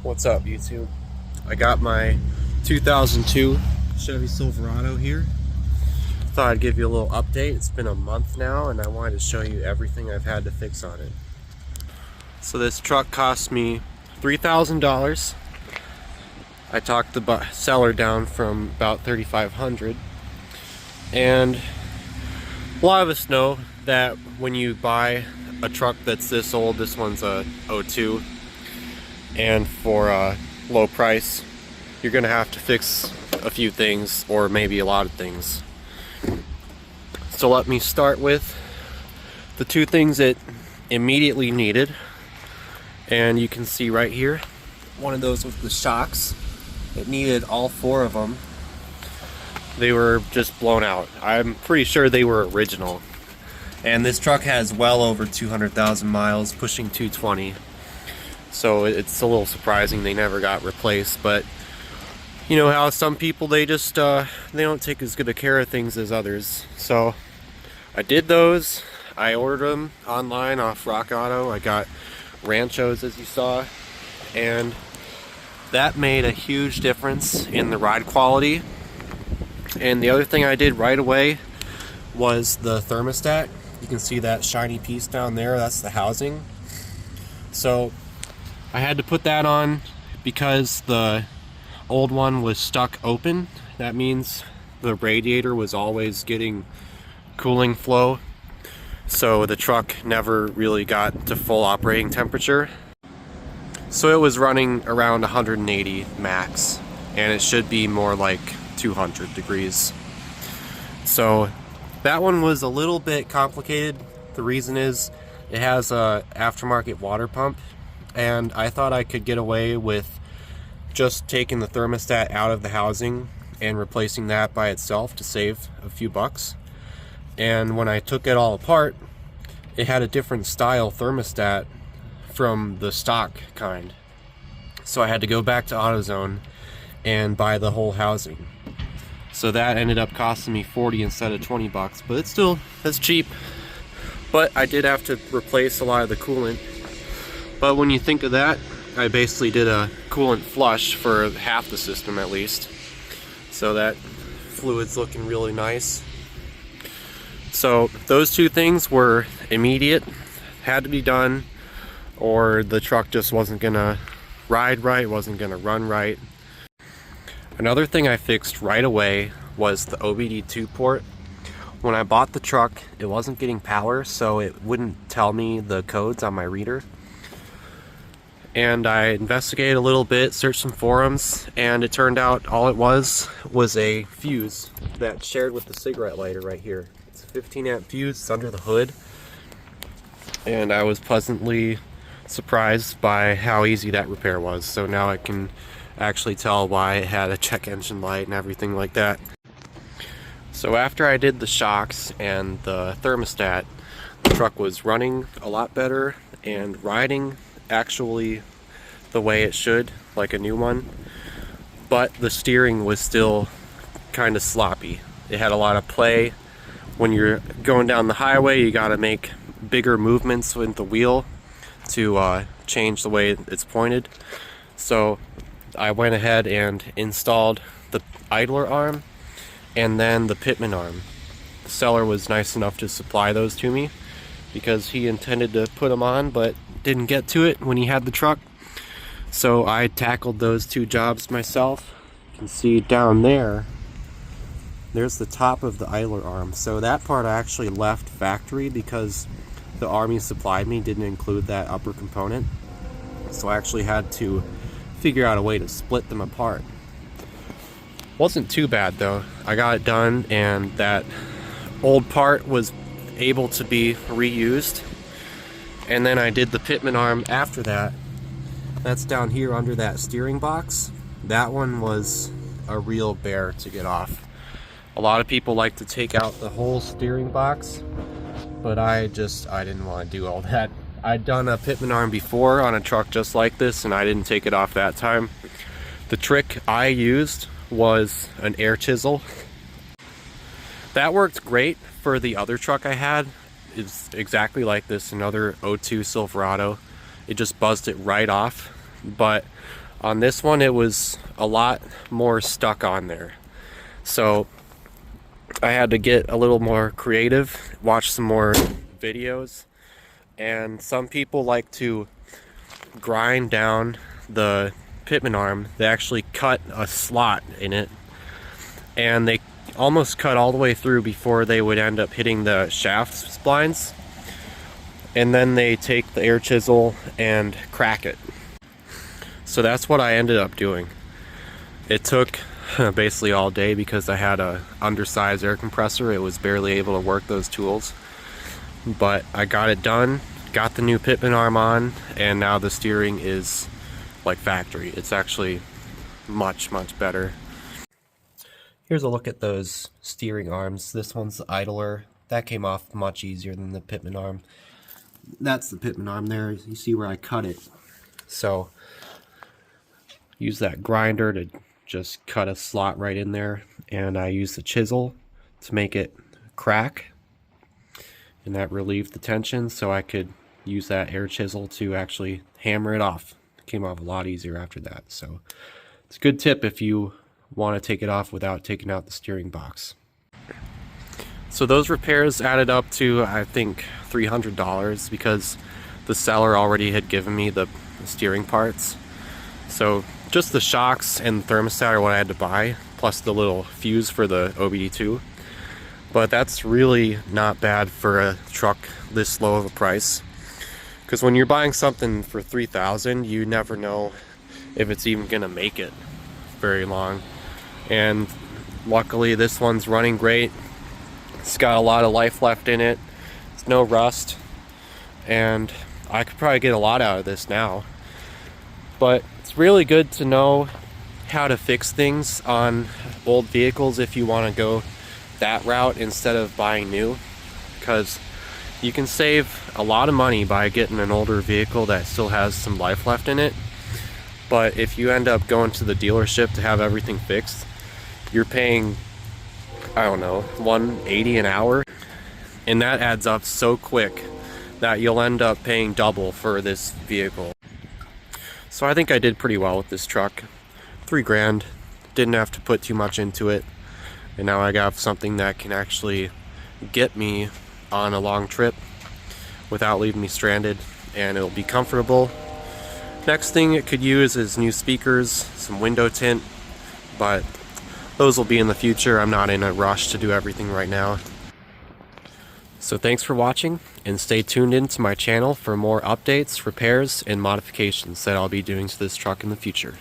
What's up, YouTube? I got my 2002 Chevy Silverado here. Thought I'd give you a little update. It's been a month now and I wanted to show you everything I've had to fix on it. So this truck cost me $3,000. I talked the seller down from about $3,500, and a lot of us know that when you buy a truck that's this old, this one's a '02, and for a low price, you're gonna have to fix a few things, or maybe a lot of things. So let me start with the two things it immediately needed, and you can see right here, one of those with the shocks. It needed all four of them. They were just blown out. I'm pretty sure they were original. And this truck has well over 200,000 miles, pushing 220. So it's a little surprising they never got replaced. But you know how some people, they just they don't take as good a care of things as others. So I did those. I ordered them online off Rock Auto. I got Ranchos, as you saw, and that made a huge difference in the ride quality. And the other thing I did right away was the thermostat. You can see that shiny piece down there, that's the housing. So I had to put that on because the old one was stuck open. That means the radiator was always getting cooling flow, so the truck never really got to full operating temperature. So it was running around 180 max, and it should be more like 200 degrees. So that one was a little bit complicated. The reason is it has a aftermarket water pump, and I thought I could get away with just taking the thermostat out of the housing and replacing that by itself to save a few bucks. And when I took it all apart, it had a different style thermostat from the stock kind. So I had to go back to AutoZone and buy the whole housing. So that ended up costing me 40 instead of 20 bucks, but that's cheap. But I did have to replace a lot of the coolant. But when you think of that, I basically did a coolant flush for half the system at least. So that fluid's looking really nice. So those two things were immediate, had to be done, or the truck just wasn't gonna ride right, wasn't gonna run right. Another thing I fixed right away was the OBD2 port. When I bought the truck, it wasn't getting power, so it wouldn't tell me the codes on my reader. And I investigated a little bit, searched some forums, and it turned out all it was a fuse that shared with the cigarette lighter right here. It's a 15 amp fuse, it's under the hood, and I was pleasantly surprised by how easy that repair was. So now I can actually tell why it had a check engine light and everything like that. So after I did the shocks and the thermostat, the truck was running a lot better and riding actually the way it should, like a new one. But the steering was still kind of sloppy. It had a lot of play. When you're going down the highway, you gotta make bigger movements with the wheel to change the way it's pointed. So I went ahead and installed the idler arm and then the pitman arm. The seller was nice enough to supply those to me because he intended to put them on but didn't get to it when he had the truck. So I tackled those two jobs myself. You can see down there, there's the top of the idler arm. So that part I actually left factory because the arm he supplied me didn't include that upper component. So I actually had to figure out a way to split them apart. Wasn't too bad though. I got it done, and that old part was able to be reused. And then I did the pitman arm after that. That's down here under that steering box. That one was a real bear to get off. A lot of people like to take out the whole steering box, but I didn't want to do all that. I'd done a pitman arm before on a truck just like this, and I didn't take it off that time. The trick I used was an air chisel. That worked great for the other truck I had. It's exactly like this, another '02 Silverado. It just buzzed it right off. But On this one, it was a lot more stuck on there. So I had to get a little more creative, watch some more videos, and some people like to grind down the pitman arm. They actually cut a slot in it, and they almost cut all the way through before they would end up hitting the shaft splines, and then they take the air chisel and crack it. So that's what I ended up doing. It took basically all day because I had a undersized air compressor. It was barely able to work those tools, but I got it done, got the new pitman arm on, and now the steering is like factory. It's actually much better. Here's a look at those steering arms. This one's the idler. That came off much easier than the pitman arm. That's the pitman arm there. You see where I cut it. So use that grinder to just cut a slot right in there, and I use the chisel to make it crack, and that relieved the tension, so I could use that air chisel to actually hammer it off. It came off a lot easier after that. So it's a good tip if you want to take it off without taking out the steering box. So those repairs added up to, I think, $300 because the seller already had given me the steering parts. So just the shocks and thermostat are what I had to buy, plus the little fuse for the OBD2. But that's really not bad for a truck this low of a price, because when you're buying something for $3,000, you never know if it's even gonna make it very long. And luckily this one's running great. It's got a lot of life left in it. It's no rust, and I could probably get a lot out of this now. But it's really good to know how to fix things on old vehicles if you want to go that route instead of buying new, because you can save a lot of money by getting an older vehicle that still has some life left in it. But if you end up going to the dealership to have everything fixed, you're paying, I don't know, $180 an hour, and that adds up so quick that you'll end up paying double for this vehicle. So I think I did pretty well with this truck. $3 grand, didn't have to put too much into it, and now I got something that can actually get me on a long trip without leaving me stranded, and it'll be comfortable. Next thing it could use is new speakers, some window tint, but those will be in the future. I'm not in a rush to do everything right now. So thanks for watching, and stay tuned into my channel for more updates, repairs, and modifications that I'll be doing to this truck in the future.